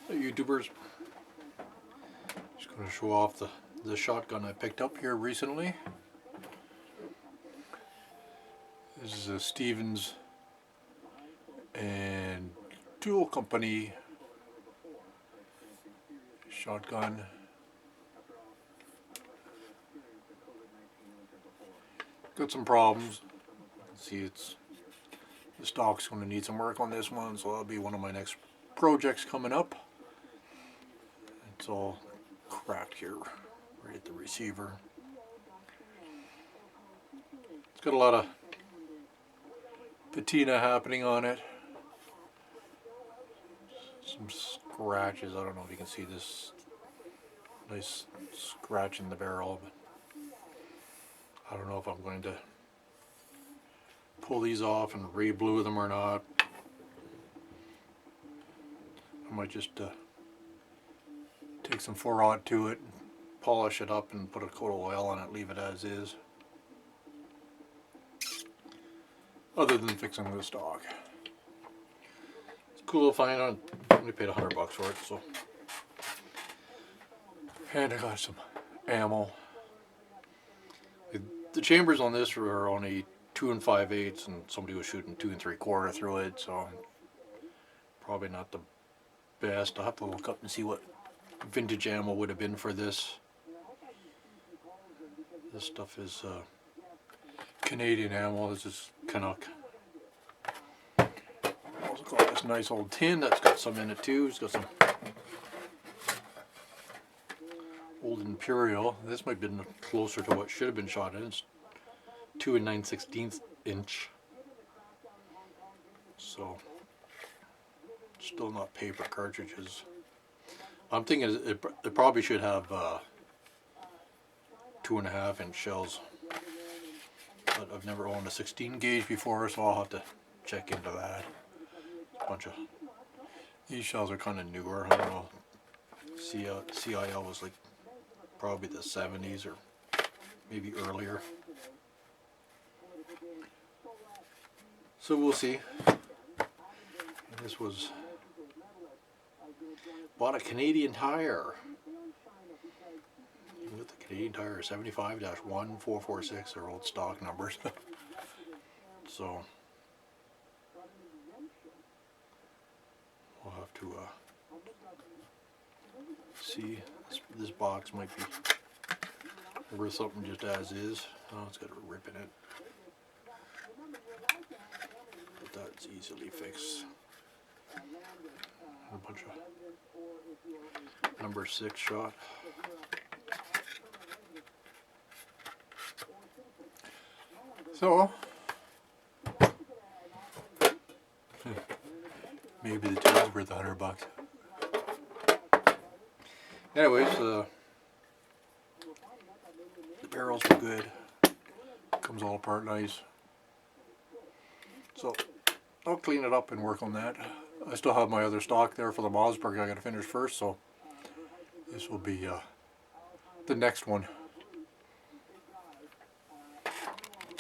Hey YouTubers, just going to show off the shotgun I picked up here recently. This is a Stevens and Tool Company shotgun. Got some problems. See, the stock's going to need some work on this one, so that'll be one of my next projects coming up. It's all cracked here, right at the receiver. It's got a lot of patina happening on it. Some scratches. I don't know if you can see this nice scratch in the barrel, but I don't know if I'm going to pull these off and re-blue them or not. I might just take some 4-aught to it, polish it up and put a coat of oil on it, leave it as is. Other than fixing the stock. It's cool to find on. I only paid $100 for it, so. And I got some ammo. The chambers on this are only 2 5/8, and somebody was shooting 2 3/4 through it, so probably not the best. I'll have to look up and see what vintage ammo would have been for this. This stuff is Canadian ammo. This is Canuck. Also got this nice old tin that's got some in it too. It's got some old Imperial. This might have been closer to what should have been shot in. It's 2 9/16 inch. So still not paper cartridges. I'm thinking it probably should have 2.5 inch shells, but I've never owned a 16 gauge before, so I'll have to check into that. A bunch of these shells are kind of newer. I don't know. CIL was like probably the 70s or maybe earlier. So we'll see. This was bought a Canadian Tire. With the Canadian Tire 75-1446, they're old stock numbers. So we'll have to see. This box might be worth something just as is. Oh, it's got a rip in it, but that's easily fixed. A bunch of number 6 shot. So maybe the tool's worth $100. Anyways, the barrels are good. Comes all apart nice. So I'll clean it up and work on that. I still have my other stock there for the Mossberg I got to finish first, so this will be the next one.